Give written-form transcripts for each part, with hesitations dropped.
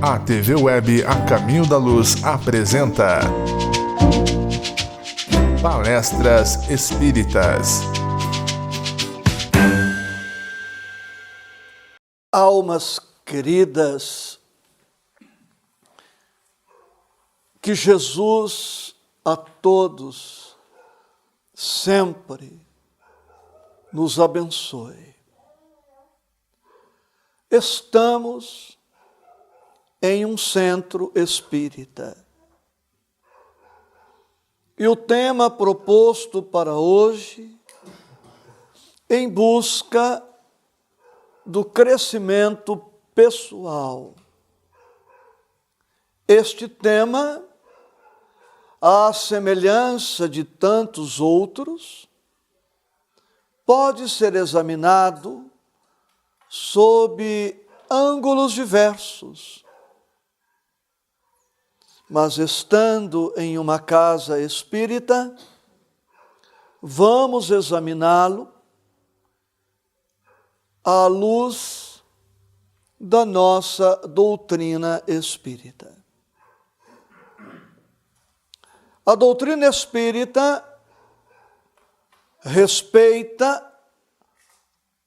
A TV Web A Caminho da Luz apresenta Palestras Espíritas. Almas queridas, que Jesus a todos sempre nos abençoe. Estamos em um centro espírita. E o tema proposto para hoje, em busca do crescimento pessoal. Este tema, à semelhança de tantos outros, pode ser examinado sob ângulos diversos. Mas estando em uma casa espírita, vamos examiná-lo à luz da nossa doutrina espírita. A doutrina espírita respeita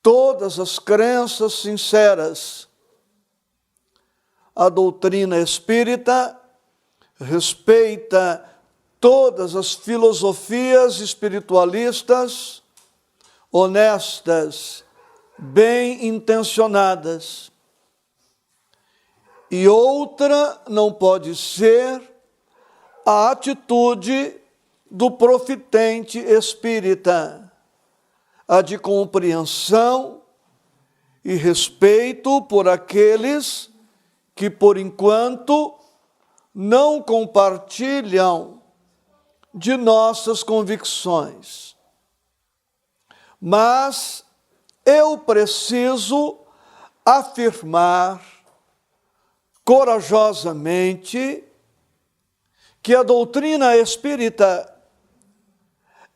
todas as crenças sinceras. A doutrina espírita respeita todas as filosofias espiritualistas honestas, bem intencionadas. E outra não pode ser a atitude do profitente espírita, a de compreensão e respeito por aqueles que, por enquanto, não compartilham de nossas convicções. Mas eu preciso afirmar corajosamente que a doutrina espírita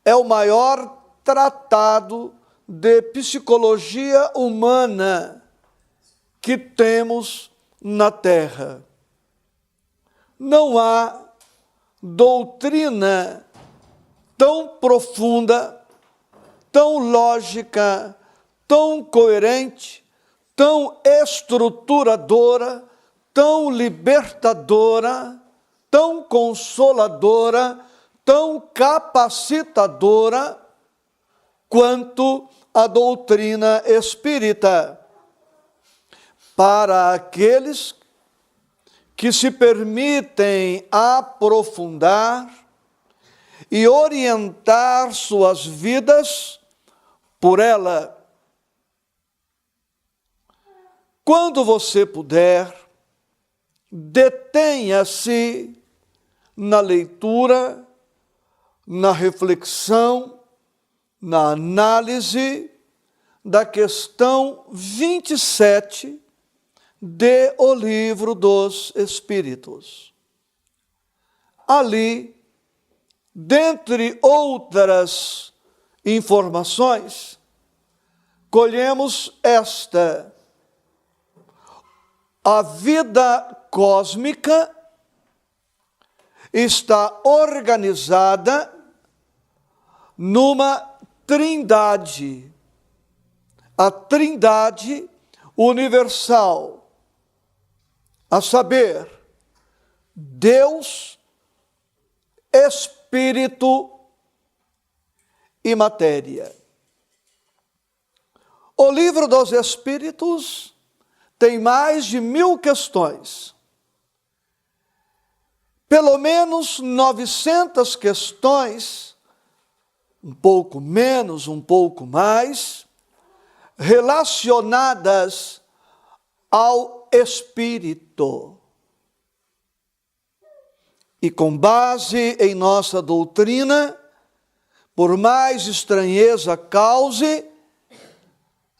é o maior tratado de psicologia humana que temos na Terra. Não há doutrina tão profunda, tão lógica, tão coerente, tão estruturadora, tão libertadora, tão consoladora, tão capacitadora quanto a doutrina espírita para aqueles que se permitem aprofundar e orientar suas vidas por ela. Quando você puder, detenha-se na leitura, na reflexão, na análise da questão 27 de O Livro dos Espíritos. Ali, dentre outras informações, colhemos esta: a vida cósmica está organizada numa trindade, a trindade universal, a saber, Deus, Espírito e matéria. O Livro dos Espíritos tem mais de 1000 questões. Pelo menos 900 questões, um pouco menos, um pouco mais, relacionadas ao Espírito. E com base em nossa doutrina, por mais estranheza cause,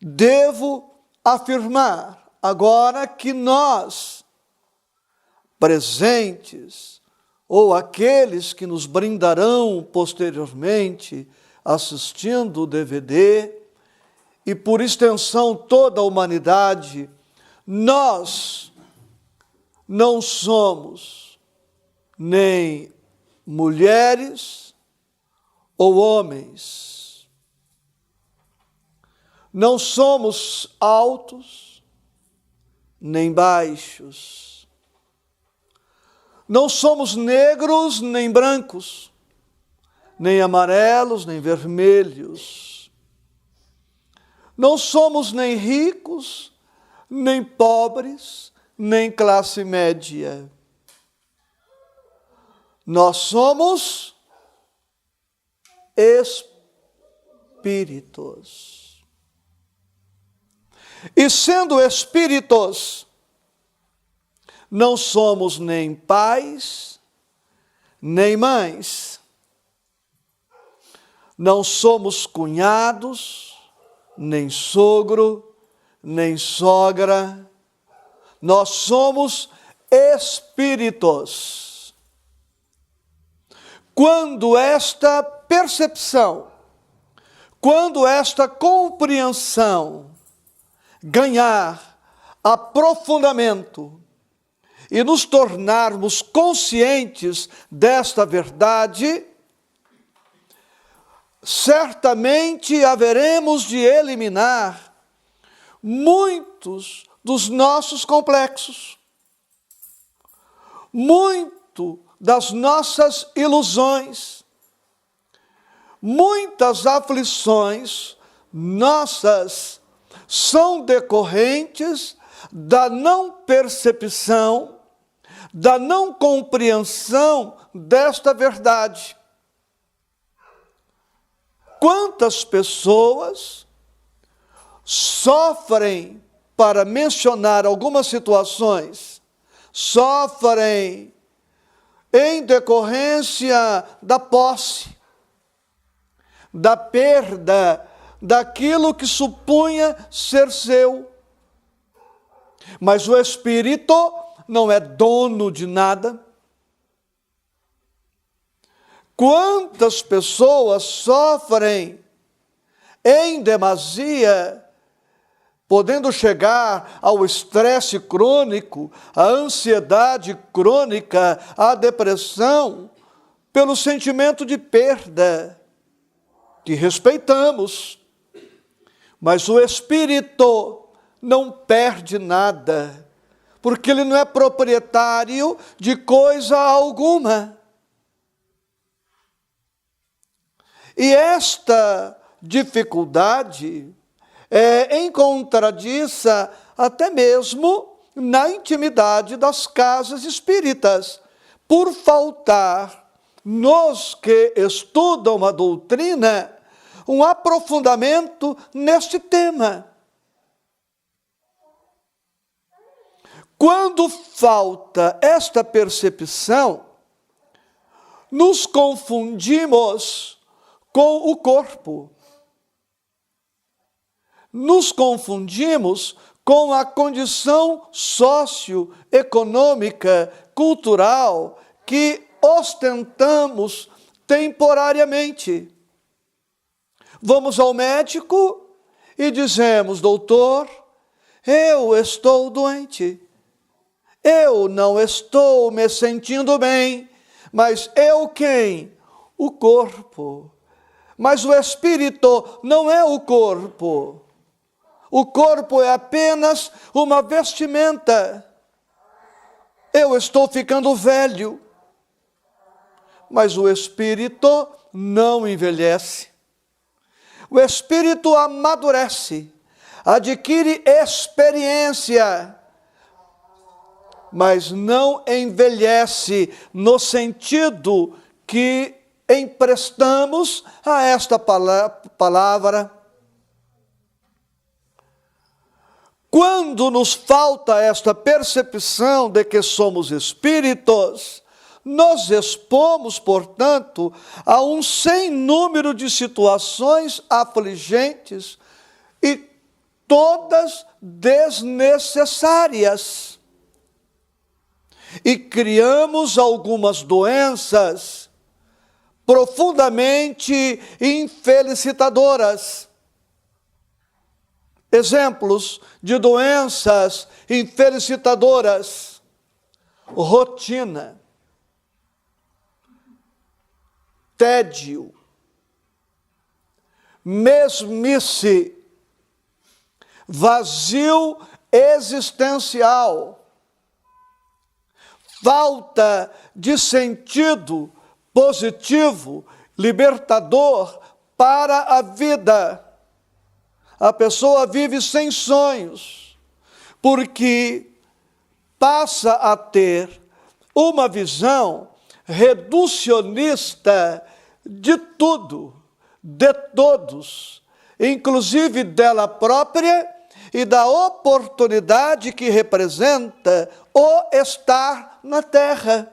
devo afirmar agora que nós, presentes, ou aqueles que nos brindarão posteriormente assistindo o DVD, e por extensão toda a humanidade, nós não somos nem mulheres ou homens. Não somos altos nem baixos. Não somos negros nem brancos, nem amarelos nem vermelhos. Não somos nem ricos, nem pobres, nem classe média. Nós somos espíritos. E sendo espíritos, não somos nem pais, nem mães. Não somos cunhados, nem sogro, nem sogra. Nós somos espíritos. Quando esta percepção, quando esta compreensão ganhar aprofundamento e nos tornarmos conscientes desta verdade, certamente haveremos de eliminar muitos dos nossos complexos, muito das nossas ilusões, muitas aflições nossas são decorrentes da não percepção, da não compreensão desta verdade. Quantas pessoas sofrem, para mencionar algumas situações, sofrem em decorrência da posse, da perda daquilo que supunha ser seu. Mas o espírito não é dono de nada. Quantas pessoas sofrem em demasia, podendo chegar ao estresse crônico, à ansiedade crônica, à depressão, pelo sentimento de perda, que respeitamos. Mas o espírito não perde nada, porque ele não é proprietário de coisa alguma. E esta dificuldade é encontradiça até mesmo na intimidade das casas espíritas, por faltar nos que estudam a doutrina um aprofundamento neste tema. Quando falta esta percepção, nos confundimos com o corpo. Nos confundimos com a condição socioeconômica, cultural, que ostentamos temporariamente. Vamos ao médico e dizemos: doutor, eu estou doente. Eu não estou me sentindo bem. Mas eu quem? O corpo. Mas o espírito não é o corpo. O corpo é apenas uma vestimenta. Eu estou ficando velho. Mas o espírito não envelhece. O espírito amadurece, adquire experiência, mas não envelhece no sentido que emprestamos a esta palavra. Quando nos falta esta percepção de que somos espíritos, nos expomos, portanto, a um sem número de situações afligentes e todas desnecessárias. E criamos algumas doenças profundamente infelicitadoras. Exemplos de doenças infelicitadoras: rotina, tédio, mesmice, vazio existencial, falta de sentido positivo, libertador para a vida. A pessoa vive sem sonhos, porque passa a ter uma visão reducionista de tudo, de todos, inclusive dela própria e da oportunidade que representa o estar na terra,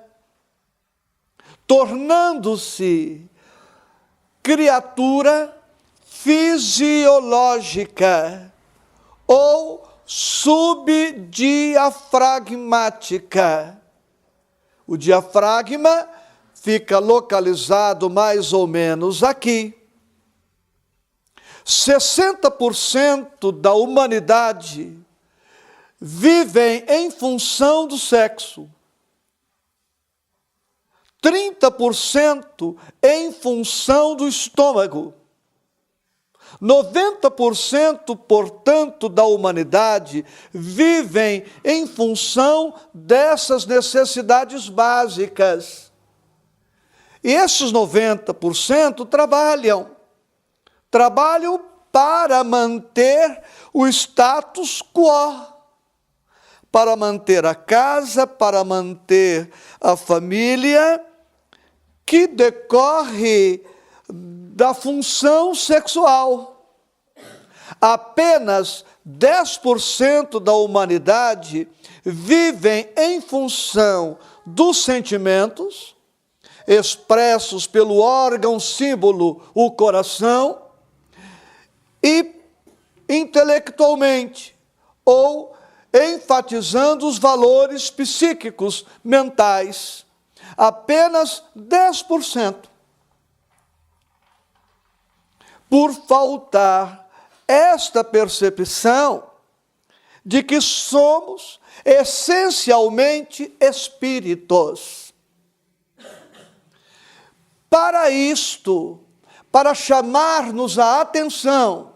tornando-se criatura fisiológica ou subdiafragmática. O diafragma fica localizado mais ou menos aqui. 60% da humanidade vivem em função do sexo. 30% em função do estômago. 90%, portanto, da humanidade vivem em função dessas necessidades básicas. E esses 90% trabalham para manter o status quo, para manter a casa, para manter a família, que decorre da função sexual. Apenas 10% da humanidade vivem em função dos sentimentos, expressos pelo órgão símbolo, o coração, e intelectualmente, ou enfatizando os valores psíquicos, mentais. Apenas 10%. Por faltar esta percepção de que somos essencialmente espíritos. Para isto, para chamar-nos a atenção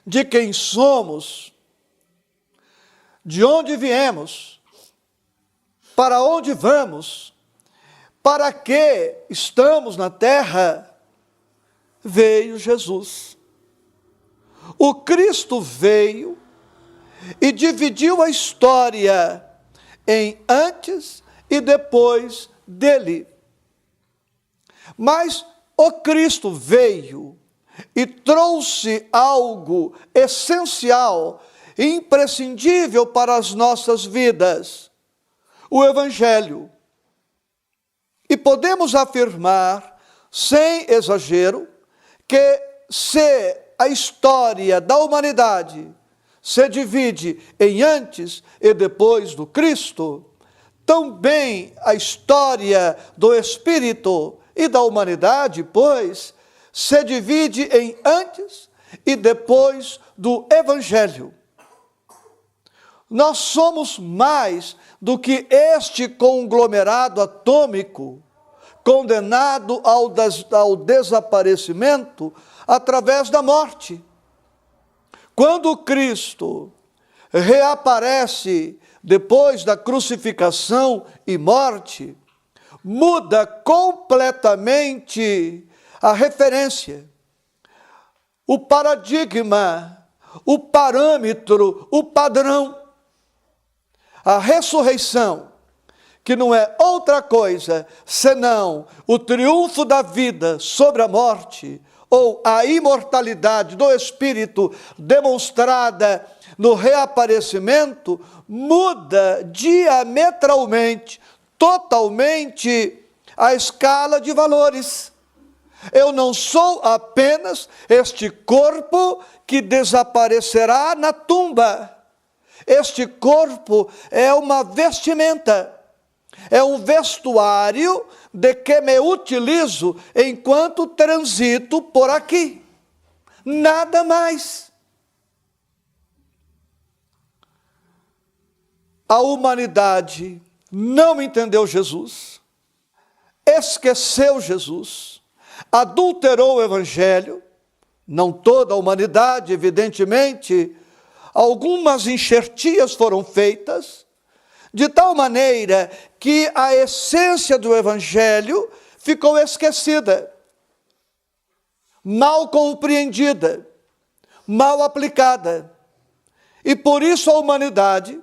de quem somos, de onde viemos, para onde vamos, para que estamos na terra, veio Jesus. O Cristo veio e dividiu a história em antes e depois dele. Mas o Cristo veio e trouxe algo essencial, imprescindível para as nossas vidas: o Evangelho. E podemos afirmar, sem exagero, que se a história da humanidade se divide em antes e depois do Cristo, também a história do Espírito e da humanidade, pois, se divide em antes e depois do Evangelho. Nós somos mais do que este conglomerado atômico, condenado ao desaparecimento através da morte. Quando Cristo reaparece depois da crucificação e morte, muda completamente a referência, o paradigma, o parâmetro, o padrão. A ressurreição, que não é outra coisa senão o triunfo da vida sobre a morte, ou a imortalidade do Espírito demonstrada no reaparecimento, muda diametralmente, totalmente a escala de valores. Eu não sou apenas este corpo que desaparecerá na tumba. Este corpo é uma vestimenta. É um vestuário de que me utilizo enquanto transito por aqui. Nada mais. A humanidade não entendeu Jesus, esqueceu Jesus, adulterou o Evangelho, não toda a humanidade, evidentemente, algumas enxertias foram feitas, de tal maneira que a essência do Evangelho ficou esquecida, mal compreendida, mal aplicada. E por isso a humanidade,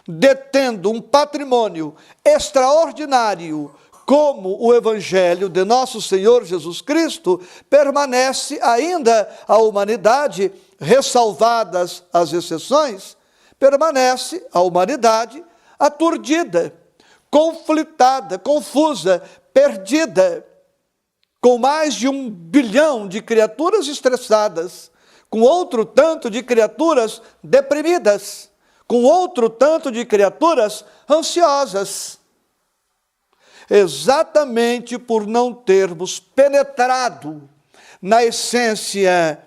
detendo um patrimônio extraordinário como o Evangelho de nosso Senhor Jesus Cristo, permanece ainda a humanidade, ressalvadas as exceções, permanece a humanidade aturdida, conflitada, confusa, perdida, com mais de 1 bilhão de criaturas estressadas, com outro tanto de criaturas deprimidas, com outro tanto de criaturas ansiosas. Exatamente por não termos penetrado na essência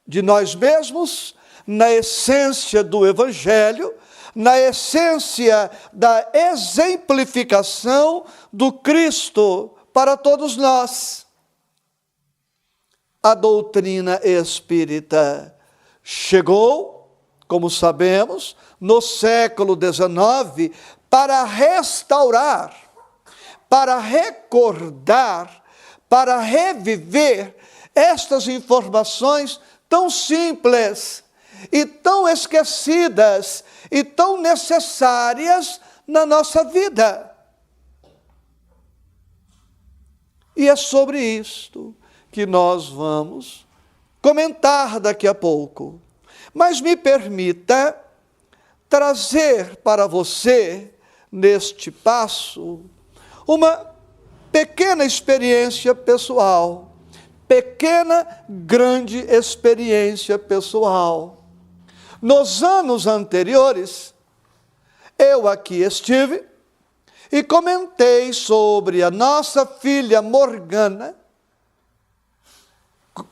de nós mesmos, na essência do Evangelho, na essência da exemplificação do Cristo para todos nós. A doutrina espírita chegou, como sabemos, no século XIX, para restaurar, para recordar, para reviver estas informações tão simples e tão esquecidas e tão necessárias na nossa vida. E é sobre isto que nós vamos comentar daqui a pouco. Mas me permita trazer para você, neste passo, uma pequena experiência pessoal, pequena, grande experiência pessoal. Nos anos anteriores, eu aqui estive e comentei sobre a nossa filha Morgana,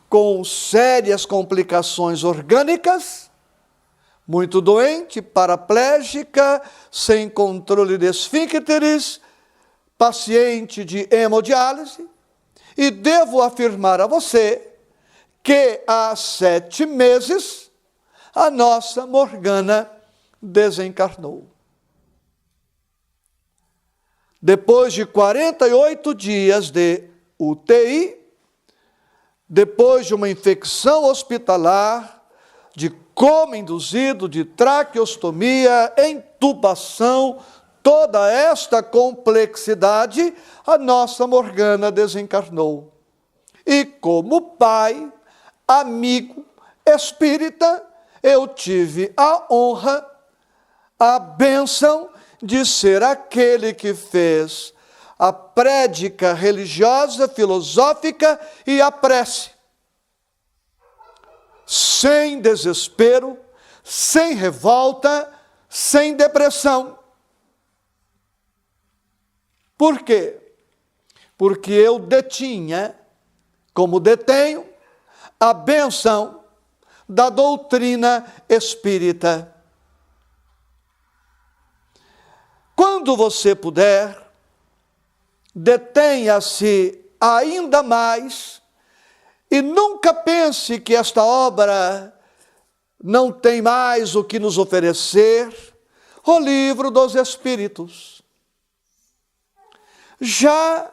com sérias complicações orgânicas, muito doente, paraplégica, sem controle de esfíncteres, paciente de hemodiálise, e devo afirmar a você que há 7 meses a nossa Morgana desencarnou. Depois de 48 dias de UTI, depois de uma infecção hospitalar, de coma induzido, de traqueostomia, intubação, toda esta complexidade, a nossa Morgana desencarnou. E como pai, amigo, espírita, eu tive a honra, a bênção de ser aquele que fez a prédica religiosa, filosófica e a prece. Sem desespero, sem revolta, sem depressão. Por quê? Porque eu detinha, como detenho, a bênção da doutrina espírita. Quando você puder, detenha-se ainda mais e nunca pense que esta obra não tem mais o que nos oferecer. O Livro dos Espíritos. Já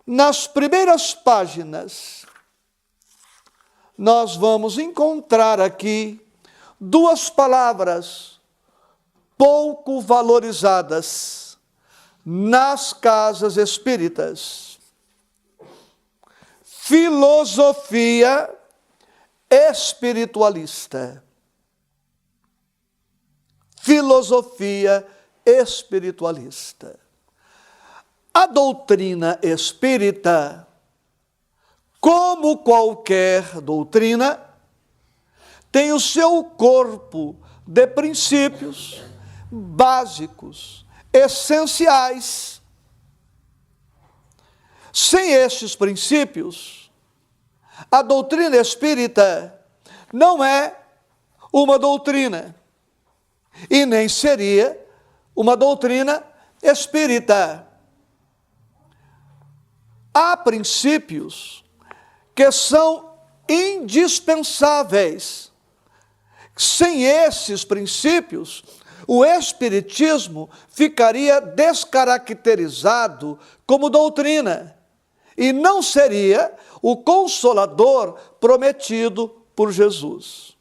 nas primeiras páginas, nós vamos encontrar aqui 2 palavras pouco valorizadas nas casas espíritas: filosofia espiritualista. Filosofia espiritualista. A doutrina espírita, como qualquer doutrina, tem o seu corpo de princípios, básicos, essenciais. Sem estes princípios, a doutrina espírita não é uma doutrina e nem seria uma doutrina espírita. Há princípios que são indispensáveis. Sem esses princípios, o espiritismo ficaria descaracterizado como doutrina e não seria o consolador prometido por Jesus.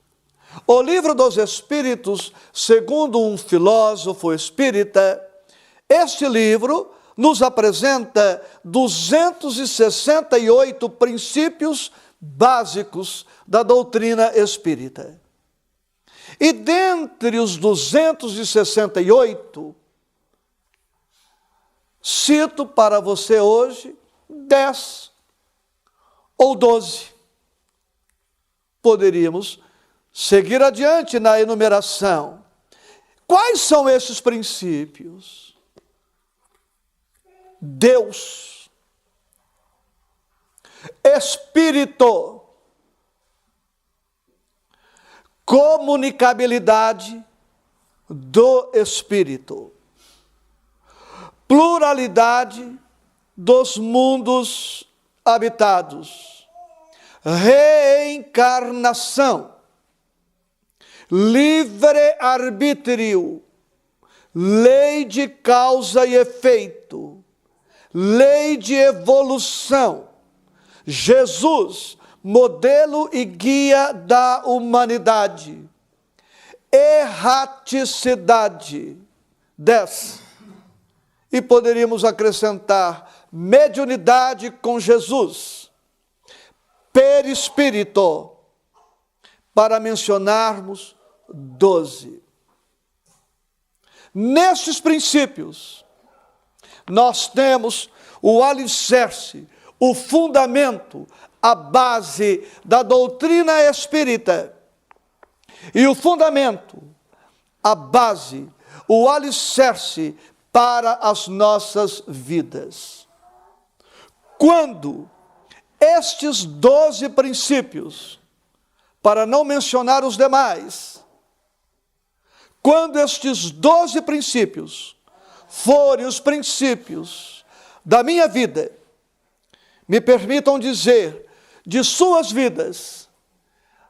O Livro dos Espíritos, segundo um filósofo espírita, este livro nos apresenta 268 princípios básicos da doutrina espírita. E dentre os 268, cito para você hoje 10 ou 12. Poderíamos seguir adiante na enumeração. Quais são esses princípios? Deus, Espírito, comunicabilidade do Espírito, pluralidade dos mundos habitados, reencarnação, livre-arbítrio, lei de causa e efeito, lei de evolução, Jesus, modelo e guia da humanidade, erraticidade, 10. E poderíamos acrescentar mediunidade com Jesus, perispírito, para mencionarmos 12. Nestes princípios, nós temos o alicerce, o fundamento, a base da doutrina espírita. E o fundamento, a base, o alicerce para as nossas vidas. Quando estes 12 princípios, para não mencionar os demais, quando estes 12 princípios forem os princípios da minha vida, me permitam dizer, de suas vidas,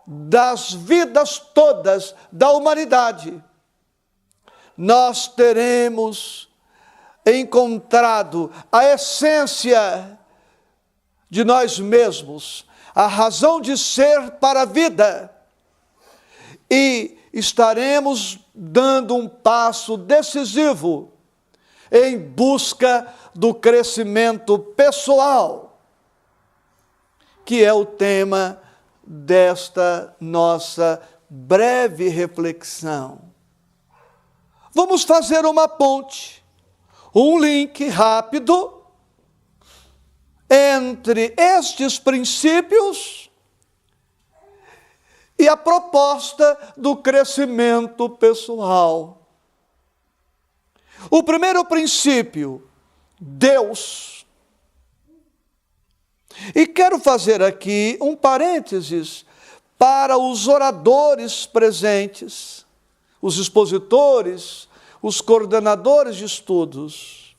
das vidas todas da humanidade, nós teremos encontrado a essência de nós mesmos, a razão de ser para a vida, e estaremos dando um passo decisivo em busca do crescimento pessoal, que é o tema desta nossa breve reflexão. Vamos fazer uma ponte, um link rápido entre estes princípios e a proposta do crescimento pessoal. O primeiro princípio, Deus. E quero fazer aqui um parênteses para os oradores presentes, os expositores, os coordenadores de estudos.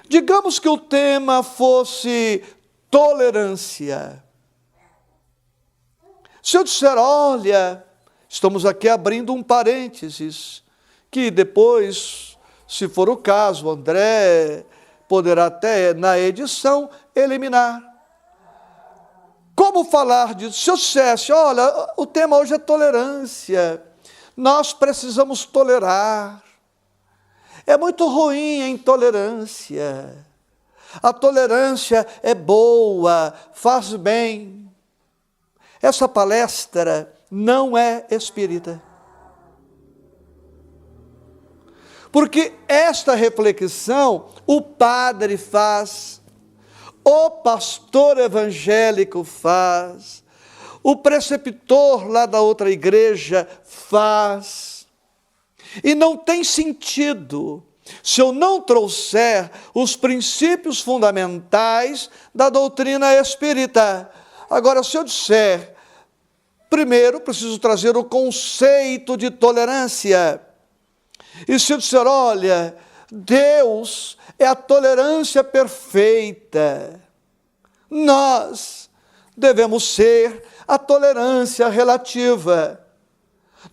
Digamos que o tema fosse tolerância. Se eu disser, olha, estamos aqui abrindo um parênteses, que depois, se for o caso, o André poderá até, na edição, eliminar. Como falar disso? Se eu dissesse, olha, o tema hoje é tolerância, nós precisamos tolerar. É muito ruim a intolerância. A tolerância é boa, faz bem. Essa palestra não é espírita. Porque esta reflexão o padre faz, o pastor evangélico faz, o preceptor lá da outra igreja faz. E não tem sentido se eu não trouxer os princípios fundamentais da doutrina espírita. Agora, se eu disser, primeiro preciso trazer o conceito de tolerância. E se eu disser, olha, Deus é a tolerância perfeita, nós devemos ser a tolerância relativa.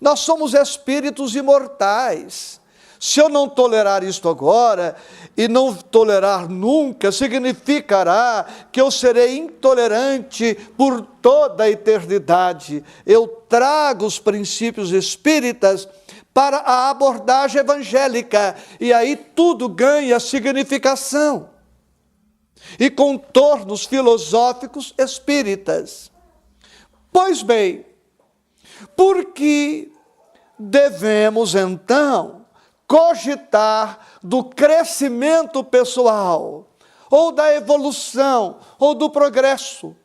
Nós somos espíritos imortais. Se eu não tolerar isto agora, e não tolerar nunca, significará que eu serei intolerante por toda a eternidade. Eu trago os princípios espíritas para a abordagem evangélica, e aí tudo ganha significação e contornos filosóficos espíritas. Pois bem, por que devemos então cogitar do crescimento pessoal, ou da evolução, ou do progresso?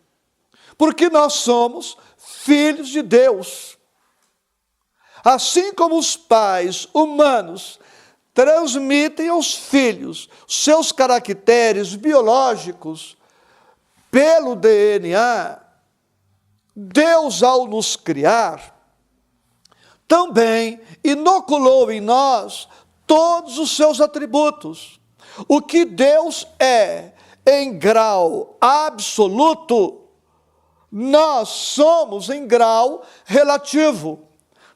Porque nós somos filhos de Deus. Assim como os pais humanos transmitem aos filhos seus caracteres biológicos pelo DNA, Deus, ao nos criar, também inoculou em nós todos os seus atributos. O que Deus é em grau absoluto, nós somos em grau relativo.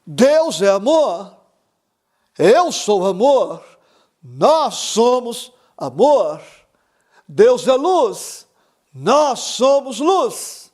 Deus é amor, eu sou amor, nós somos amor. Deus é luz, nós somos luz.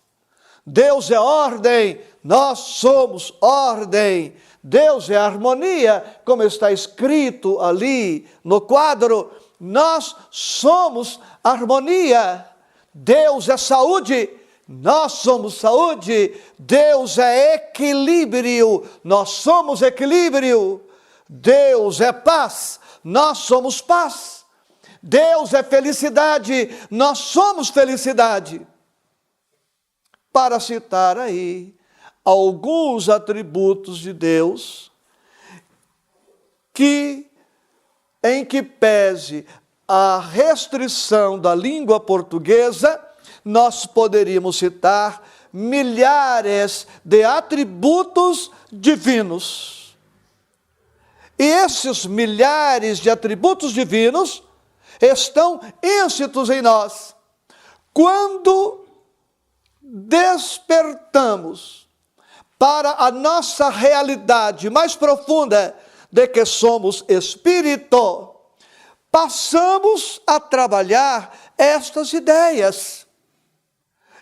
Deus é ordem, nós somos ordem. Deus é harmonia, como está escrito ali no quadro, nós somos harmonia. Deus é saúde, nós somos saúde. Deus é equilíbrio, nós somos equilíbrio. Deus é paz, nós somos paz. Deus é felicidade, nós somos felicidade. Para citar aí alguns atributos de Deus em que pese a restrição da língua portuguesa, nós poderíamos citar milhares de atributos divinos. E esses milhares de atributos divinos estão íncitos em nós. Quando despertamos para a nossa realidade mais profunda de que somos espírito, passamos a trabalhar estas ideias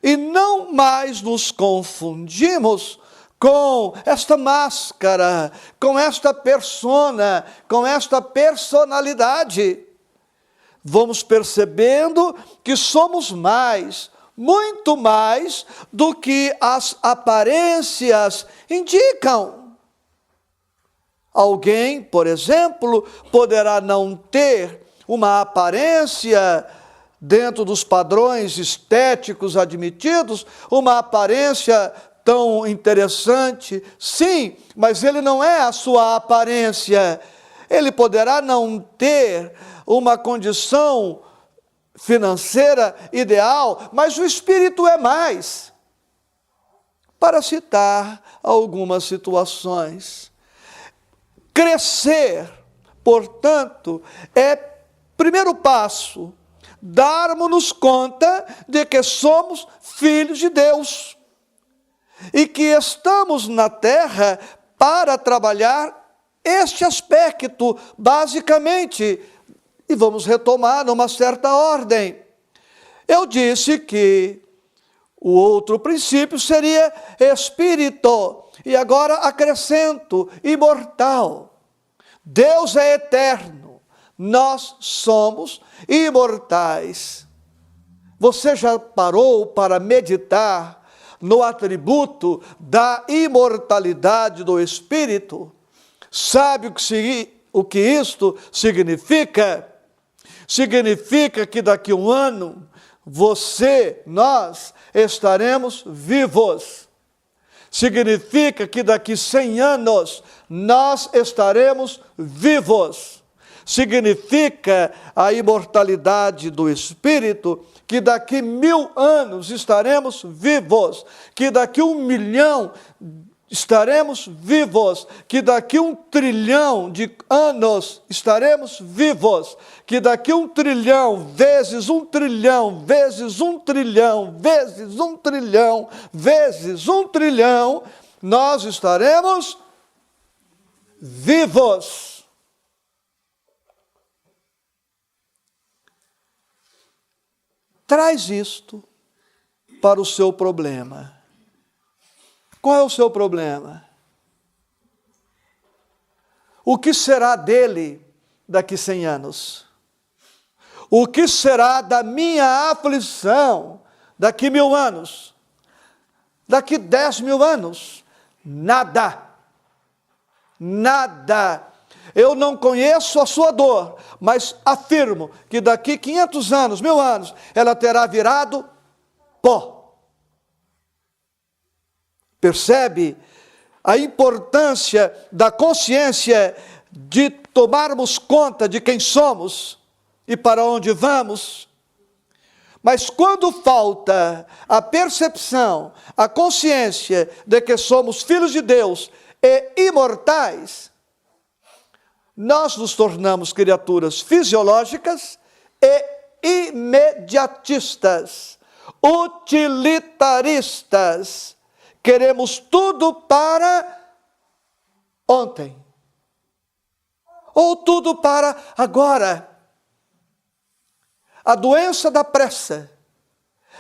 e não mais nos confundimos com esta máscara, com esta persona, com esta personalidade. Vamos percebendo que somos mais, muito mais do que as aparências indicam. Alguém, por exemplo, poderá não ter uma aparência dentro dos padrões estéticos admitidos, uma aparência tão interessante, sim, mas ele não é a sua aparência. Ele poderá não ter uma condição financeira ideal, mas o espírito é mais. Para citar algumas situações, crescer, portanto, é primeiro passo, darmos-nos conta de que somos filhos de Deus e que estamos na terra para trabalhar este aspecto, basicamente. E vamos retomar numa certa ordem. Eu disse que o outro princípio seria espírito, e agora acrescento, imortal. Deus é eterno, nós somos imortais. Você já parou para meditar no atributo da imortalidade do espírito? Sabe o que isto significa? Significa que daqui a um ano, nós estaremos vivos. Significa que daqui 100 anos, nós estaremos vivos. Significa a imortalidade do Espírito, que daqui 1000 anos estaremos vivos, que daqui 1 milhão estaremos vivos, que daqui 1 trilhão de anos estaremos vivos, que daqui 1 trilhão, vezes 1 trilhão, vezes 1 trilhão, vezes 1 trilhão, vezes 1 trilhão, nós estaremos vivos. Traz isto para o seu problema. Qual é o seu problema? O que será dele daqui 100 anos? O que será da minha aflição daqui 1000 anos? Daqui 10.000 anos? Nada. Nada. Eu não conheço a sua dor, mas afirmo que daqui 500 anos, 1000 anos, ela terá virado pó. Percebe a importância da consciência de tomarmos conta de quem somos e para onde vamos? Mas quando falta a percepção, a consciência de que somos filhos de Deus e imortais, nós nos tornamos criaturas fisiológicas e imediatistas, utilitaristas. Queremos tudo para ontem, ou tudo para agora. A doença da pressa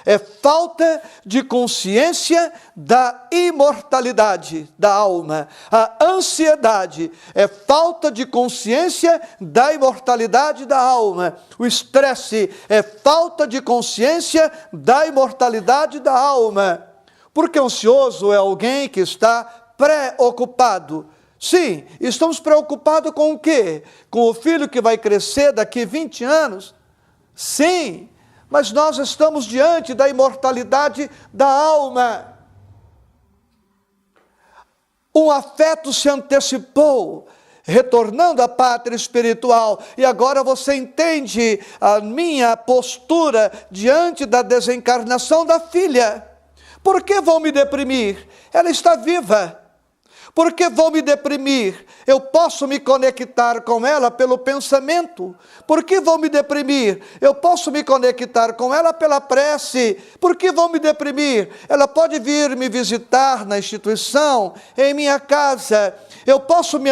é falta de consciência da imortalidade da alma. A ansiedade é falta de consciência da imortalidade da alma. O estresse é falta de consciência da imortalidade da alma. Porque ansioso é alguém que está preocupado. Sim, estamos preocupados com o quê? Com o filho que vai crescer daqui 20 anos? Sim, mas nós estamos diante da imortalidade da alma. Um afeto se antecipou, retornando à pátria espiritual, e agora você entende a minha postura diante da desencarnação da filha. Por que vou me deprimir? Ela está viva. Por que vou me deprimir? Eu posso me conectar com ela pelo pensamento. Por que vou me deprimir? Eu posso me conectar com ela pela prece. Por que vou me deprimir? Ela pode vir me visitar na instituição, em minha casa. Eu posso me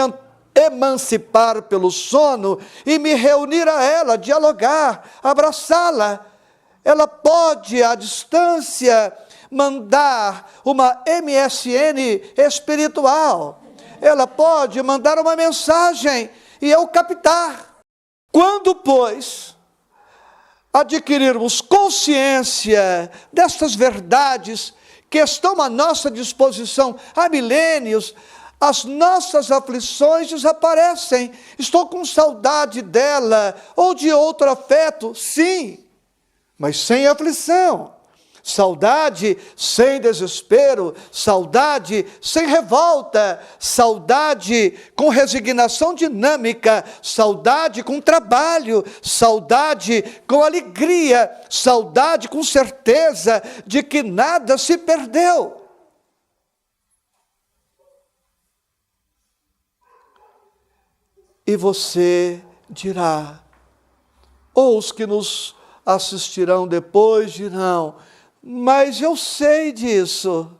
emancipar pelo sono e me reunir a ela, dialogar, abraçá-la. Ela pode, à distância, mandar uma MSN espiritual. Ela pode mandar uma mensagem e eu captar. Quando, pois, adquirirmos consciência destas verdades que estão à nossa disposição há milênios, as nossas aflições desaparecem. Estou com saudade dela ou de outro afeto, sim, mas sem aflição. Saudade sem desespero, saudade sem revolta, saudade com resignação dinâmica, saudade com trabalho, saudade com alegria, saudade com certeza de que nada se perdeu. E você dirá, ou os que nos assistirão depois dirão, mas eu sei disso.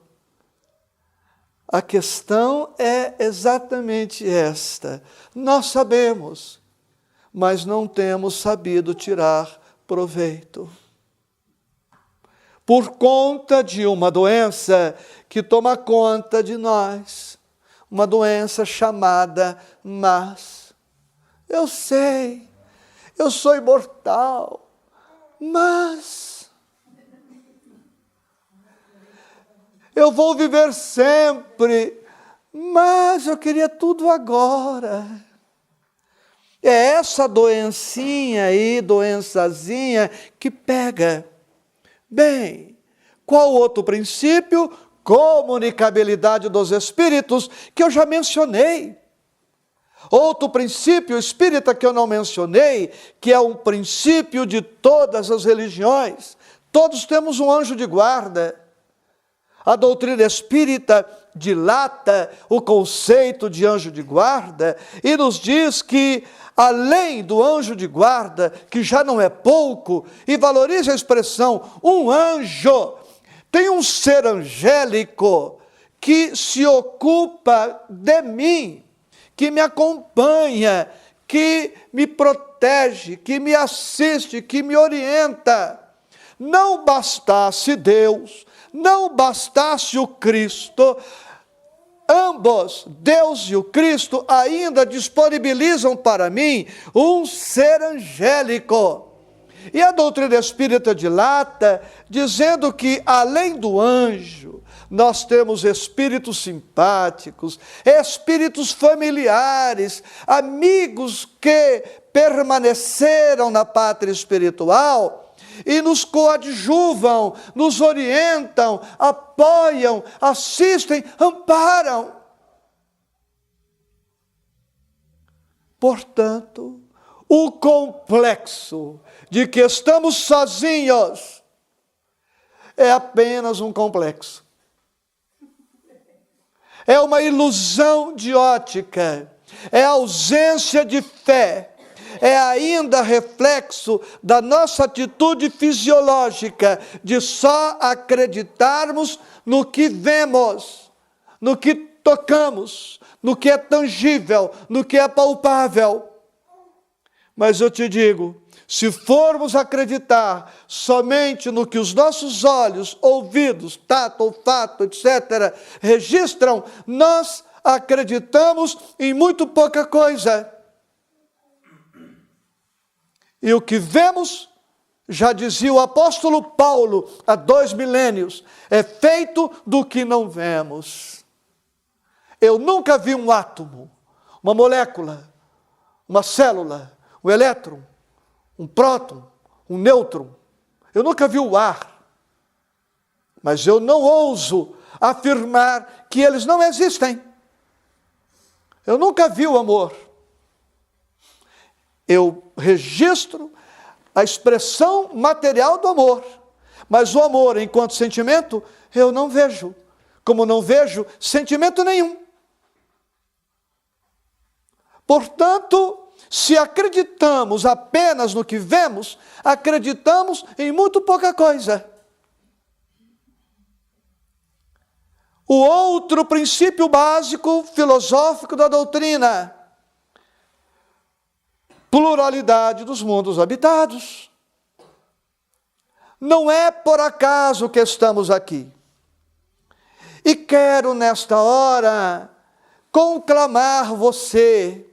A questão é exatamente esta. Nós sabemos, mas não temos sabido tirar proveito. Por conta de uma doença que toma conta de nós, uma doença chamada mas. Eu sei, eu sou imortal, mas eu vou viver sempre, mas eu queria tudo agora. É essa doencinha aí, doençazinha, que pega. Bem, qual outro princípio? Comunicabilidade dos espíritos, que eu já mencionei. Outro princípio espírita que eu não mencionei, que é um princípio de todas as religiões. Todos temos um anjo de guarda. A doutrina espírita dilata o conceito de anjo de guarda e nos diz que, além do anjo de guarda, que já não é pouco, e valoriza a expressão um anjo, tem um ser angélico que se ocupa de mim, que me acompanha, que me protege, que me assiste, que me orienta. Não bastasse Deus, não bastasse o Cristo, ambos, Deus e o Cristo, ainda disponibilizam para mim um ser angélico. E a doutrina espírita dilata, dizendo que, além do anjo, nós temos espíritos simpáticos, espíritos familiares, amigos que permaneceram na pátria espiritual e nos coadjuvam, nos orientam, apoiam, assistem, amparam. Portanto, o complexo de que estamos sozinhos é apenas um complexo. É uma ilusão de ótica, é ausência de fé, é ainda reflexo da nossa atitude fisiológica de só acreditarmos no que vemos, no que tocamos, no que é tangível, no que é palpável. Mas eu te digo, se formos acreditar somente no que os nossos olhos, ouvidos, tato, olfato, etc., registram, nós acreditamos em muito pouca coisa. E o que vemos, já dizia o apóstolo Paulo há 2 milênios, é feito do que não vemos. Eu nunca vi um átomo, uma molécula, uma célula, um elétron, um próton, um nêutron. Eu nunca vi o ar, mas eu não ouso afirmar que eles não existem. Eu nunca vi o amor. Eu registro a expressão material do amor, mas o amor enquanto sentimento eu não vejo, como não vejo sentimento nenhum. Portanto, se acreditamos apenas no que vemos, acreditamos em muito pouca coisa. O outro princípio básico filosófico da doutrina: pluralidade dos mundos habitados. Não é por acaso que estamos aqui. E quero nesta hora conclamar você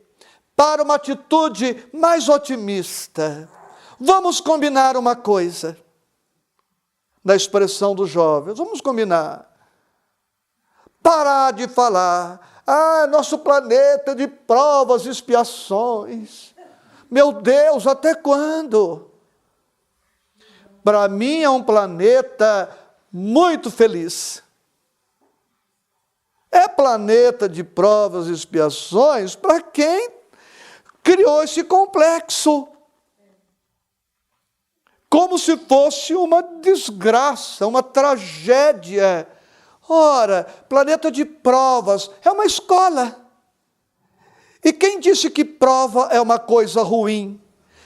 para uma atitude mais otimista. Vamos combinar uma coisa, na expressão dos jovens, vamos combinar. Parar de falar, nosso planeta de provas e expiações. Meu Deus, até quando? Para mim é um planeta muito feliz. É planeta de provas e expiações para quem criou esse complexo. Como se fosse uma desgraça, uma tragédia. Ora, planeta de provas é uma escola. E quem disse que prova é uma coisa ruim?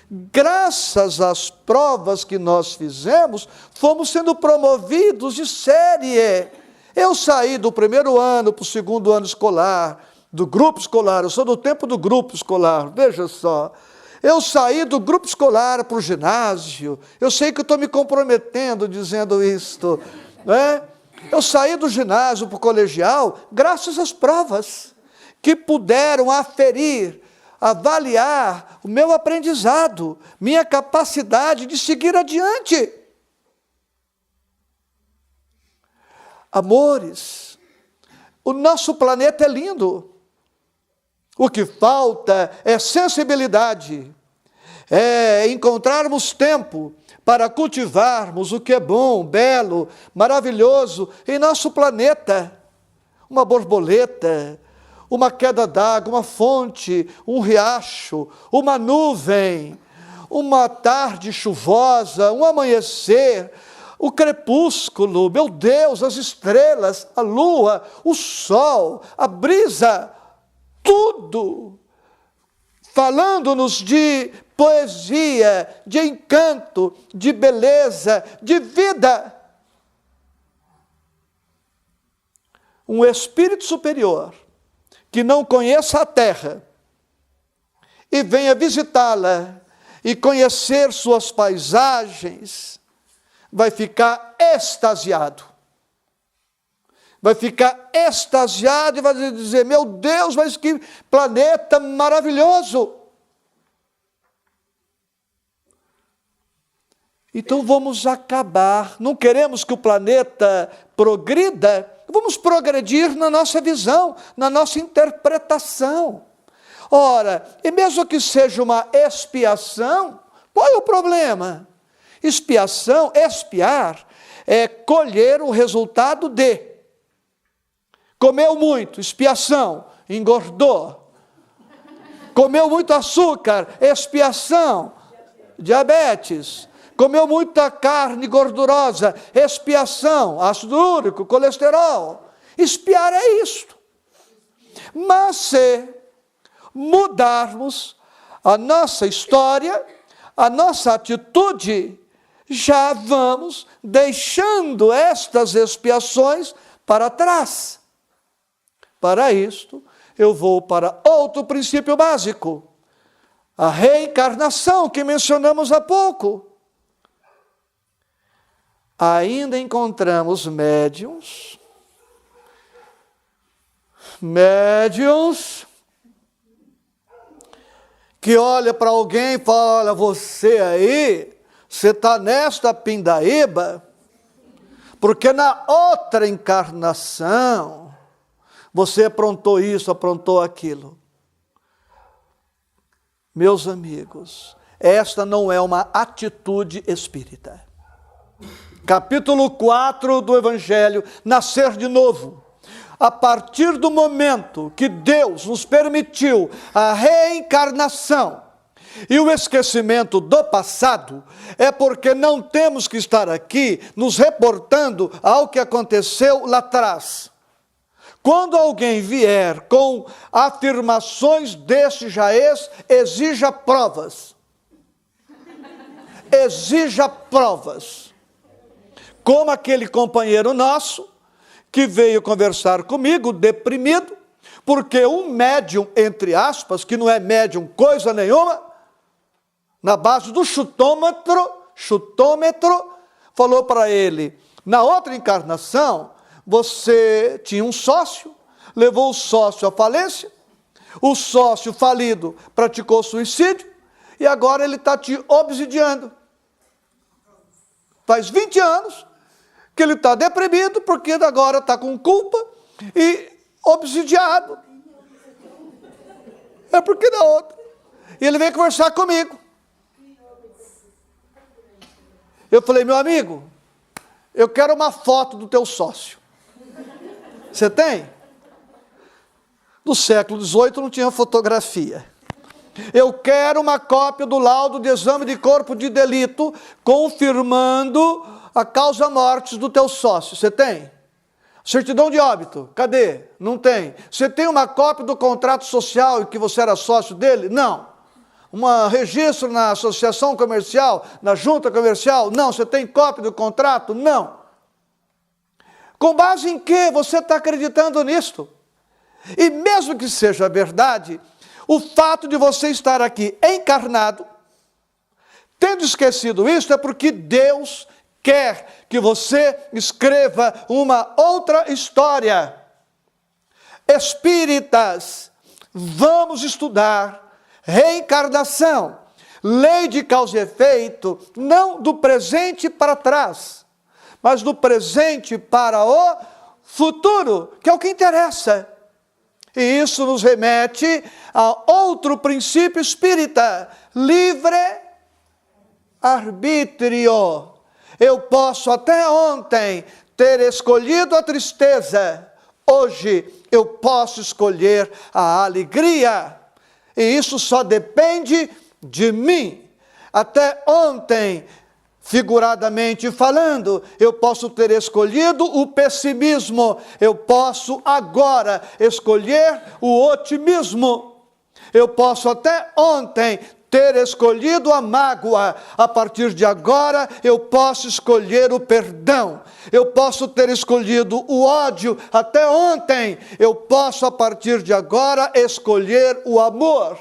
Graças às provas que nós fizemos, fomos sendo promovidos de série. Eu saí do 1º ano para o 2º ano escolar, do grupo escolar, eu sou do tempo do grupo escolar, veja só. Eu saí do grupo escolar para o ginásio, eu sei que eu estou me comprometendo dizendo isto, não é? Eu saí do ginásio para o colegial graças às provas que puderam aferir, avaliar o meu aprendizado, minha capacidade de seguir adiante. Amores, o nosso planeta é lindo. O que falta é sensibilidade, é encontrarmos tempo para cultivarmos o que é bom, belo, maravilhoso em nosso planeta. Uma borboleta, uma queda d'água, uma fonte, um riacho, uma nuvem, uma tarde chuvosa, um amanhecer, o crepúsculo, meu Deus, as estrelas, a lua, o sol, a brisa, tudo falando-nos de poesia, de encanto, de beleza, de vida. Um espírito superior que não conheça a terra e venha visitá-la e conhecer suas paisagens, vai ficar extasiado. Vai ficar extasiado e vai dizer, meu Deus, mas que planeta maravilhoso. Então vamos acabar, não queremos que o planeta progrida, vamos progredir na nossa visão, na nossa interpretação. Ora, e mesmo que seja uma expiação, qual é o problema? Expiação, expiar, é colher o resultado de. Comeu muito, expiação, engordou. Comeu muito açúcar, expiação, diabetes. Comeu muita carne gordurosa, expiação, ácido úrico, colesterol. Expiar é isto. Mas se mudarmos a nossa história, a nossa atitude, já vamos deixando estas expiações para trás. Para isto, eu vou para outro princípio básico, a reencarnação que mencionamos há pouco. Ainda encontramos médiuns que olha para alguém e fala, olha, você aí, você está nesta pindaíba, porque na outra encarnação, você aprontou isso, aprontou aquilo. Meus amigos, esta não é uma atitude espírita. Capítulo 4 do Evangelho, nascer de novo. A partir do momento que Deus nos permitiu a reencarnação e o esquecimento do passado, é porque não temos que estar aqui nos reportando ao que aconteceu lá atrás. Quando alguém vier com afirmações deste jaez, exija provas. Exija provas. Como aquele companheiro nosso, que veio conversar comigo, deprimido, porque um médium, entre aspas, que não é médium coisa nenhuma, na base do chutômetro, falou para ele, na outra encarnação, você tinha um sócio, levou o sócio à falência, o sócio falido praticou suicídio, e agora ele está te obsidiando. Faz 20 anos que ele está deprimido, porque agora está com culpa e obsidiado. É porque da outra. E ele veio conversar comigo. Eu falei, meu amigo, eu quero uma foto do teu sócio. Você tem? No século XVIII não tinha fotografia. Eu quero uma cópia do laudo de exame de corpo de delito, confirmando a causa-morte do teu sócio. Você tem? Certidão de óbito, cadê? Não tem. Você tem uma cópia do contrato social em que você era sócio dele? Não. Um registro na associação comercial, na junta comercial? Não. Você tem cópia do contrato? Não. Com base em que você está acreditando nisto? E mesmo que seja verdade, o fato de você estar aqui encarnado, tendo esquecido isso, é porque Deus quer que você escreva uma outra história. Espíritas, vamos estudar reencarnação, lei de causa e efeito, não do presente para trás, mas do presente para o futuro, que é o que interessa. E isso nos remete a outro princípio espírita, livre-arbítrio. Eu posso até ontem ter escolhido a tristeza, hoje eu posso escolher a alegria. E isso só depende de mim. Até ontem, figuradamente falando, eu posso ter escolhido o pessimismo. Eu posso agora escolher o otimismo. Eu posso até ontem ter escolhido a mágoa. A partir de agora, eu posso escolher o perdão. Eu posso ter escolhido o ódio até ontem. Eu posso, a partir de agora, escolher o amor.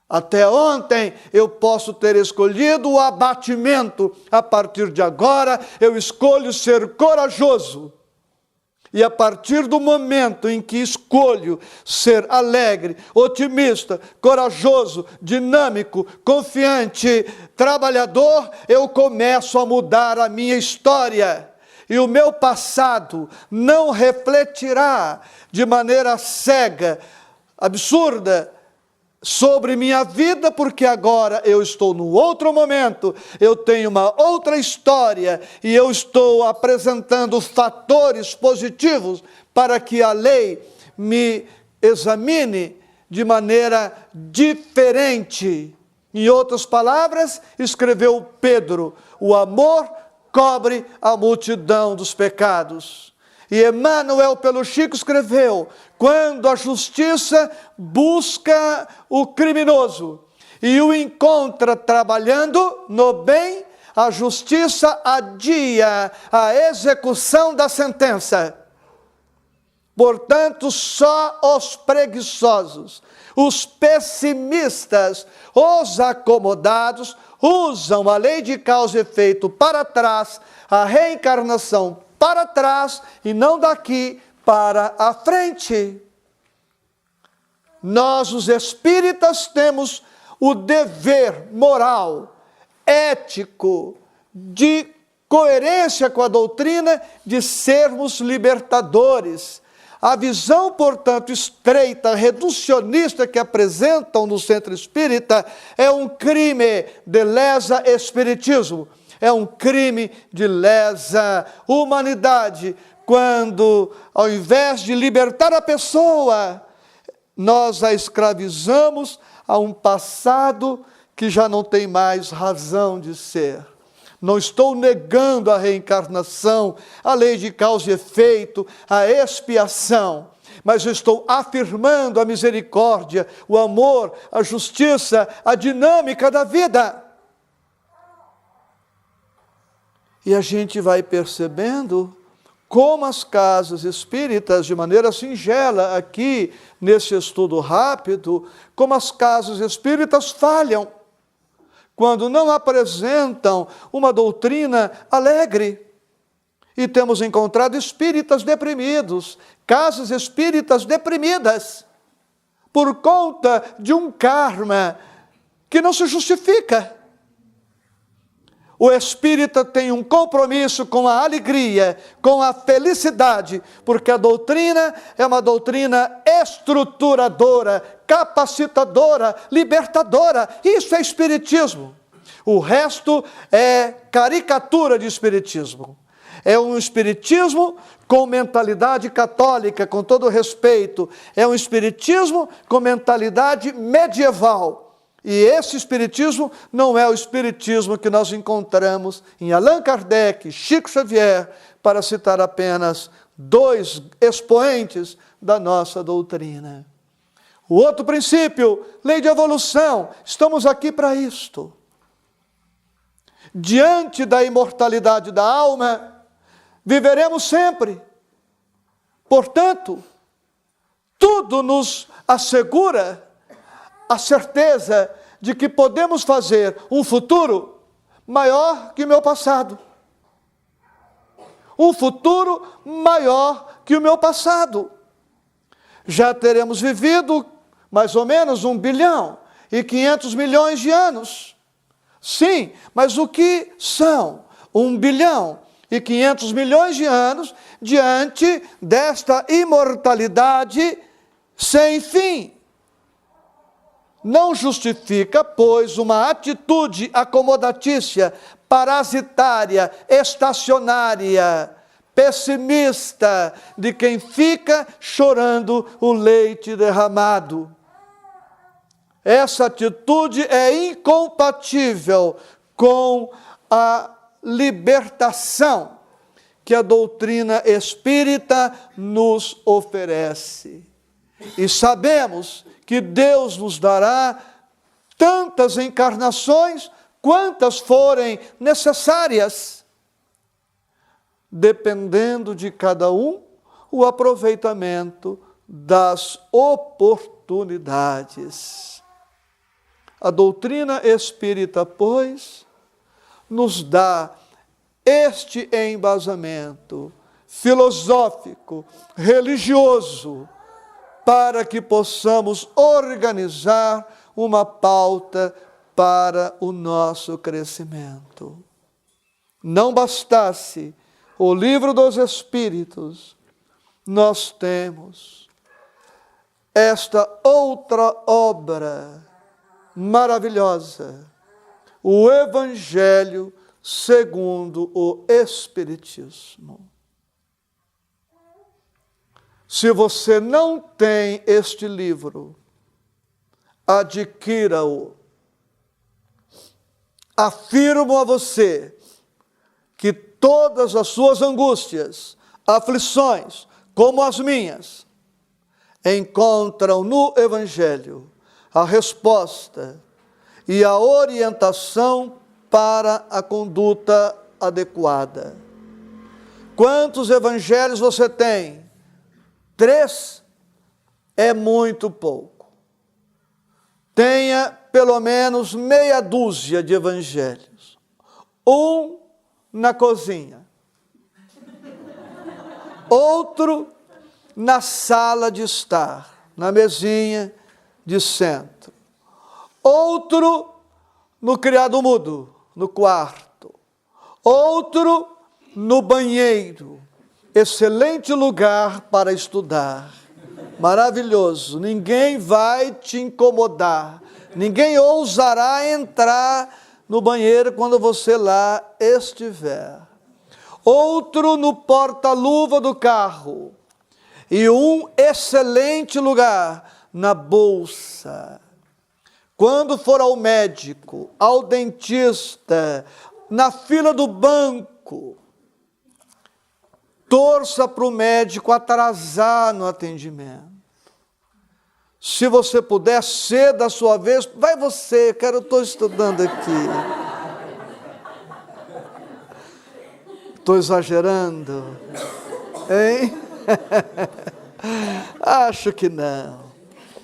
Até ontem, eu posso ter escolhido o abatimento. A partir de agora, eu escolho ser corajoso. E a partir do momento em que escolho ser alegre, otimista, corajoso, dinâmico, confiante, trabalhador, eu começo a mudar a minha história. E o meu passado não refletirá de maneira cega, absurda, sobre minha vida, porque agora eu estou num outro momento, eu tenho uma outra história e eu estou apresentando fatores positivos para que a lei me examine de maneira diferente. Em outras palavras, escreveu Pedro, o amor cobre a multidão dos pecados. E Emmanuel pelo Chico escreveu, quando a justiça busca o criminoso e o encontra trabalhando no bem, a justiça adia a execução da sentença. Portanto, só os preguiçosos, os pessimistas, os acomodados, usam a lei de causa e efeito para trás, a reencarnação para trás e não daqui para a frente. Nós, os espíritas, temos o dever moral, ético, de coerência com a doutrina, de sermos libertadores. A visão, portanto, estreita, reducionista que apresentam no centro espírita é um crime de lesa espiritismo. É um crime de lesa humanidade, quando, ao invés de libertar a pessoa, nós a escravizamos a um passado que já não tem mais razão de ser. Não estou negando a reencarnação, a lei de causa e efeito, a expiação, mas eu estou afirmando a misericórdia, o amor, a justiça, a dinâmica da vida. E a gente vai percebendo como as casas espíritas, de maneira singela, aqui nesse estudo rápido, como as casas espíritas falham quando não apresentam uma doutrina alegre. E temos encontrado espíritas deprimidos, casas espíritas deprimidas, por conta de um karma que não se justifica. O espírita tem um compromisso com a alegria, com a felicidade, porque a doutrina é uma doutrina estruturadora, capacitadora, libertadora. Isso é espiritismo. O resto é caricatura de espiritismo. É um espiritismo com mentalidade católica, com todo respeito. É um espiritismo com mentalidade medieval. E esse espiritismo não é o espiritismo que nós encontramos em Allan Kardec, Chico Xavier, para citar apenas dois expoentes da nossa doutrina. O outro princípio, lei de evolução, estamos aqui para isto. Diante da imortalidade da alma, viveremos sempre. Portanto, tudo nos assegura a certeza de que podemos fazer um futuro maior que o meu passado. Um futuro maior que o meu passado. Já teremos vivido mais ou menos 1 bilhão e 500 milhões de anos. Sim, mas o que são 1 bilhão e 500 milhões de anos diante desta imortalidade sem fim? Não justifica, pois, uma atitude acomodatícia, parasitária, estacionária, pessimista de quem fica chorando o leite derramado. Essa atitude é incompatível com a libertação que a doutrina espírita nos oferece. E sabemos que Deus nos dará tantas encarnações quantas forem necessárias, dependendo de cada um o aproveitamento das oportunidades. A doutrina espírita, pois, nos dá este embasamento filosófico, religioso, para que possamos organizar uma pauta para o nosso crescimento. Não bastasse o Livro dos Espíritos, nós temos esta outra obra maravilhosa, o Evangelho segundo o Espiritismo. Se você não tem este livro, adquira-o. Afirmo a você que todas as suas angústias, aflições, como as minhas, encontram no Evangelho a resposta e a orientação para a conduta adequada. Quantos evangelhos você tem? 3 é muito pouco. Tenha pelo menos meia dúzia de evangelhos. Um na cozinha. Outro na sala de estar, na mesinha de centro. Outro no criado mudo, no quarto. Outro no banheiro. Excelente lugar para estudar. Maravilhoso. Ninguém vai te incomodar. Ninguém ousará entrar no banheiro quando você lá estiver. Outro no porta-luva do carro. E um excelente lugar na bolsa. Quando for ao médico, ao dentista, na fila do banco, torça para o médico atrasar no atendimento. Se você puder, ceda a sua vez, vai você, eu estou estudando aqui. Estou exagerando, hein? Acho que não.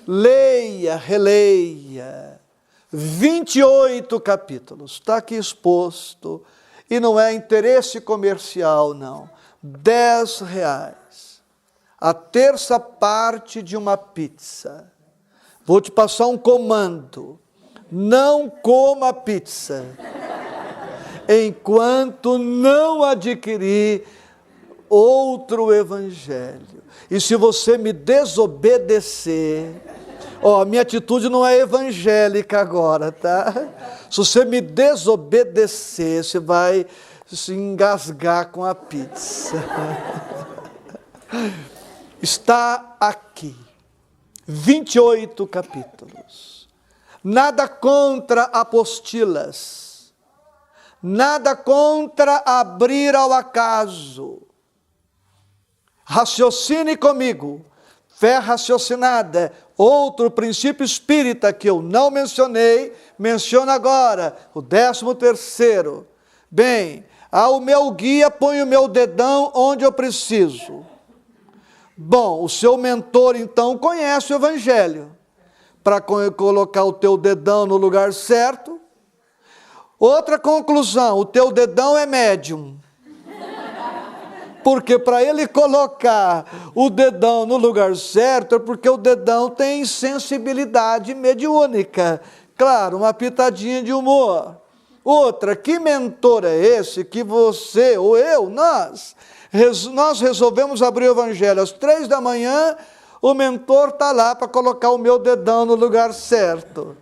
Leia, releia, 28 capítulos, está aqui exposto, e não é interesse comercial, não, R$10, a terça parte de uma pizza. Vou te passar um comando, não coma pizza, enquanto não adquirir outro evangelho. E se você me desobedecer, minha atitude não é evangélica agora, tá? Se você me desobedecer, você vai se engasgar com a pizza. Está aqui, 28 capítulos. Nada contra apostilas, nada contra abrir ao acaso. Raciocine comigo, fé raciocinada, outro princípio espírita que eu não mencionei, menciono agora, o 13º. Bem, ao meu guia põe o meu dedão onde eu preciso. Bom, o seu mentor então conhece o Evangelho, para colocar o teu dedão no lugar certo. Outra conclusão, o teu dedão é médium. Porque para ele colocar o dedão no lugar certo, é porque o dedão tem sensibilidade mediúnica. Claro, uma pitadinha de humor. Outra, que mentor é esse que você, ou eu, nós resolvemos abrir o Evangelho às 3 da manhã, o mentor está lá para colocar o meu dedão no lugar certo.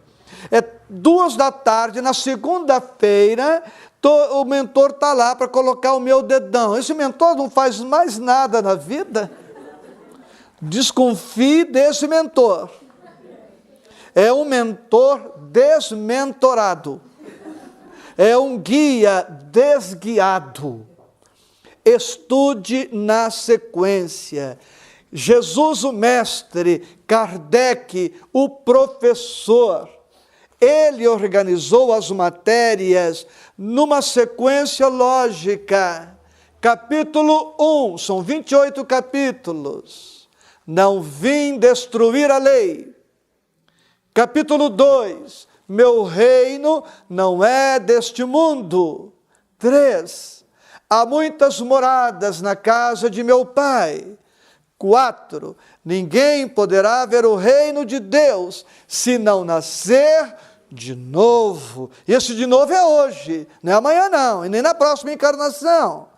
É 2 da tarde, na segunda-feira, o mentor está lá para colocar o meu dedão. Esse mentor não faz mais nada na vida. Desconfie desse mentor. É um mentor desmentorado. É um guia desguiado. Estude na sequência. Jesus, o mestre, Kardec, o professor. Ele organizou as matérias numa sequência lógica. Capítulo 1, são 28 capítulos. Não vim destruir a lei. Capítulo 2, meu reino não é deste mundo. 3, há muitas moradas na casa de meu Pai. 4, ninguém poderá ver o reino de Deus se não nascer de novo. E esse de novo é hoje, não é amanhã não, e nem na próxima encarnação.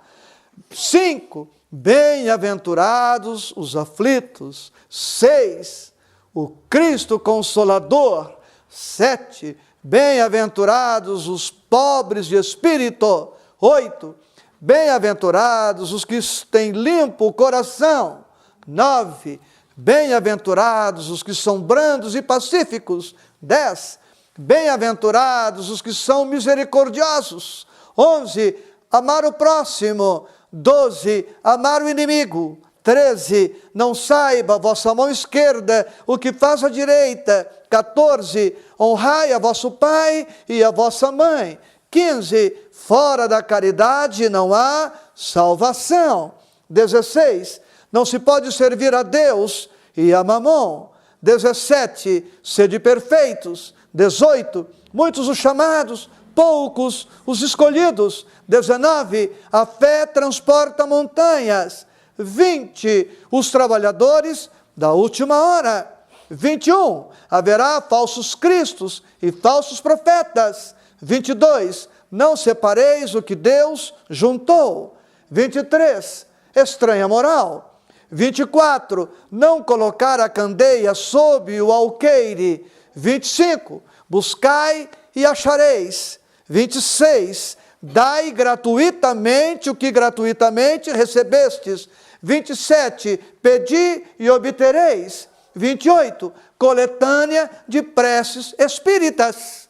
5, bem-aventurados os aflitos. 6, o Cristo Consolador. 7, bem-aventurados os pobres de espírito. 8, bem-aventurados os que têm limpo o coração. 9, bem-aventurados os que são brandos e pacíficos. 10, bem-aventurados os que são misericordiosos. 11, amar o próximo. 12, amar o inimigo. 13, não saiba a vossa mão esquerda o que faz a direita. 14, honrai a vosso pai e a vossa mãe. 15, fora da caridade não há salvação. 16, não se pode servir a Deus e a mamon. 17, sede perfeitos. 18, muitos os chamados, poucos os escolhidos. 19, a fé transporta montanhas. 20, os trabalhadores da última hora. 21, haverá falsos cristos e falsos profetas. 22, não separeis o que Deus juntou. 23, estranha moral. 24, não colocar a candeia sob o alqueire. 25, buscai e achareis. 26, dai gratuitamente o que gratuitamente recebestes. 27, pedi e obtereis. 28, coletânea de preces espíritas.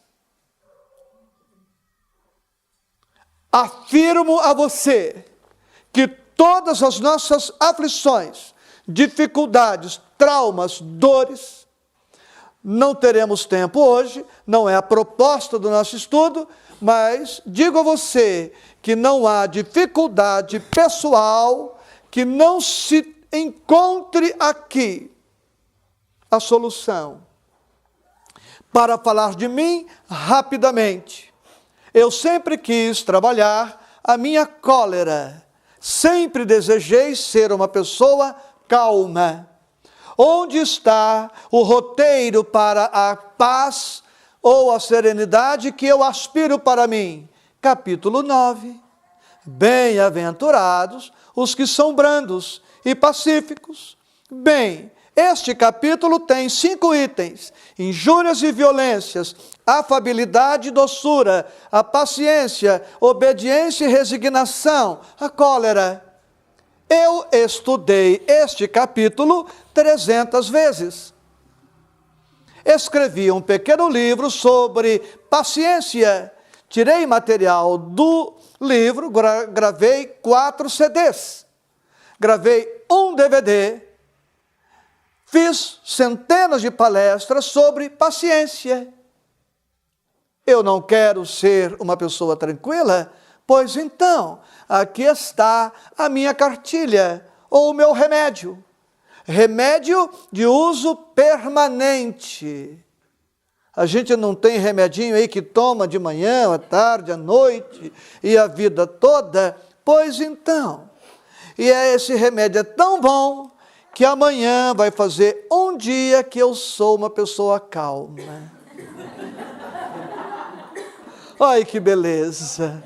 Afirmo a você que todas as nossas aflições, dificuldades, traumas, dores, não teremos tempo hoje, não é a proposta do nosso estudo, mas digo a você que não há dificuldade pessoal que não se encontre aqui a solução. Para falar de mim, rapidamente, eu sempre quis trabalhar a minha cólera, sempre desejei ser uma pessoa calma. Onde está o roteiro para a paz ou a serenidade que eu aspiro para mim? Capítulo 9. Bem-aventurados os que são brandos e pacíficos. Bem, este capítulo tem 5 itens: injúrias e violências, afabilidade e doçura, a paciência, obediência e resignação, a cólera. Eu estudei este capítulo 300 vezes. Escrevi um pequeno livro sobre paciência. Tirei material do livro, gravei 4 CDs. Gravei um DVD. Fiz centenas de palestras sobre paciência. Eu não quero ser uma pessoa tranquila? Pois então, aqui está a minha cartilha, ou o meu remédio. Remédio de uso permanente. A gente não tem remedinho aí que toma de manhã, à tarde, à noite e a vida toda? Pois então, e esse remédio é tão bom que amanhã vai fazer um dia que eu sou uma pessoa calma. Ai, que beleza!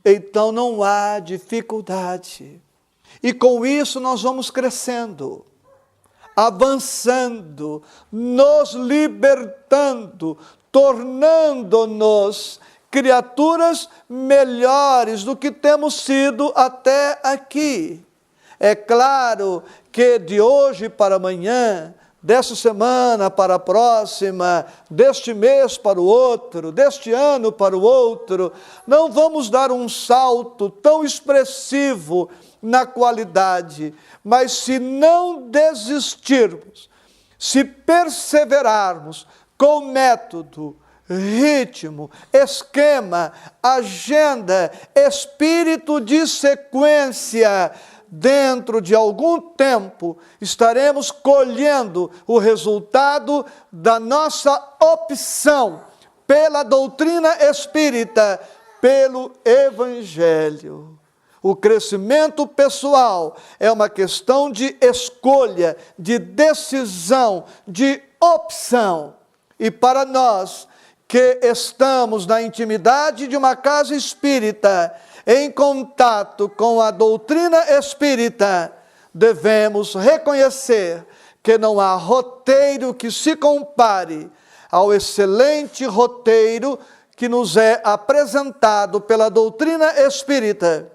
Então não há dificuldade. E com isso nós vamos crescendo. avançando, nos libertando, tornando-nos criaturas melhores do que temos sido até aqui. É claro que de hoje para amanhã, desta semana para a próxima, deste mês para o outro, deste ano para o outro, não vamos dar um salto tão expressivo na qualidade, mas se não desistirmos, se perseverarmos com método, ritmo, esquema, agenda, espírito de sequência, dentro de algum tempo, estaremos colhendo o resultado da nossa opção pela doutrina espírita, pelo Evangelho. O crescimento pessoal é uma questão de escolha, de decisão, de opção. E para nós que estamos na intimidade de uma casa espírita, em contato com a doutrina espírita, devemos reconhecer que não há roteiro que se compare ao excelente roteiro que nos é apresentado pela doutrina espírita.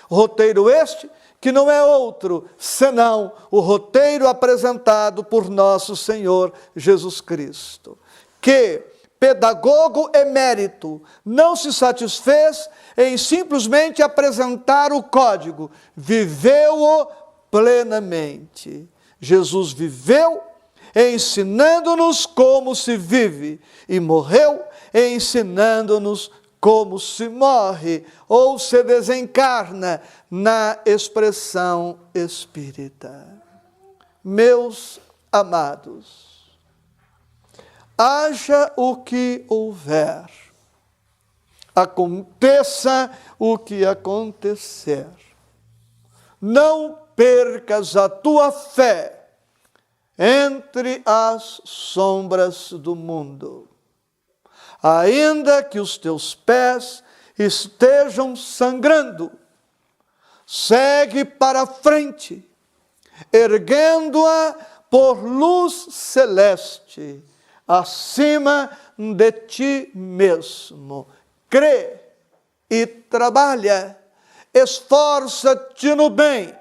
Roteiro este que não é outro senão o roteiro apresentado por nosso Senhor Jesus Cristo, que, pedagogo emérito, não se satisfez em simplesmente apresentar o código, viveu-o plenamente. Jesus viveu ensinando-nos como se vive e morreu ensinando-nos como se morre ou se desencarna na expressão espírita. Meus amados, haja o que houver, aconteça o que acontecer, não percas a tua fé entre as sombras do mundo. Ainda que os teus pés estejam sangrando, segue para frente, erguendo-a por luz celeste, acima de ti mesmo. Crê e trabalha, esforça-te no bem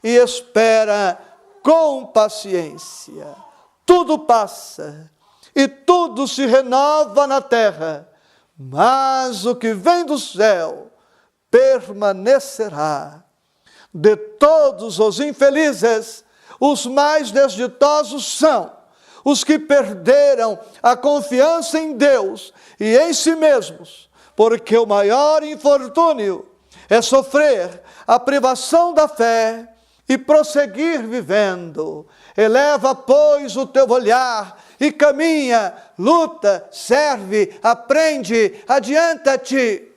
e espera com paciência. Tudo passa e tudo se renova na terra, mas o que vem do céu permanecerá. De todos os infelizes, os mais desditosos são os que perderam a confiança em Deus e em si mesmos, porque o maior infortúnio é sofrer a privação da fé e prosseguir vivendo. Eleva, pois, o teu olhar e caminha, luta, serve, aprende, adianta-te.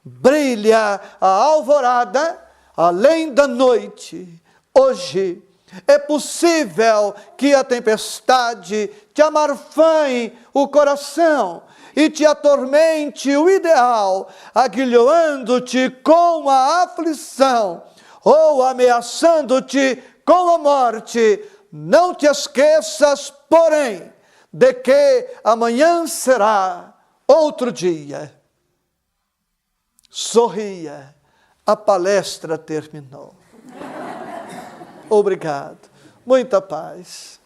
Brilha a alvorada além da noite. Hoje é possível que a tempestade te amarfanhe o coração e te atormente o ideal, aguilhoando-te com a aflição ou ameaçando-te com a morte. Não te esqueças, porém, de que amanhã será outro dia. Sorria, a palestra terminou. Obrigado. Muita paz.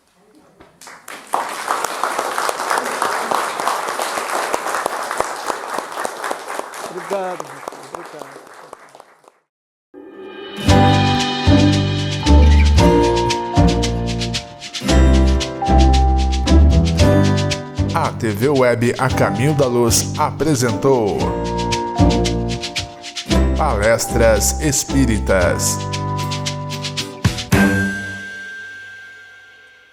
Obrigado, obrigado. A TV Web A Caminho da Luz apresentou Palestras Espíritas.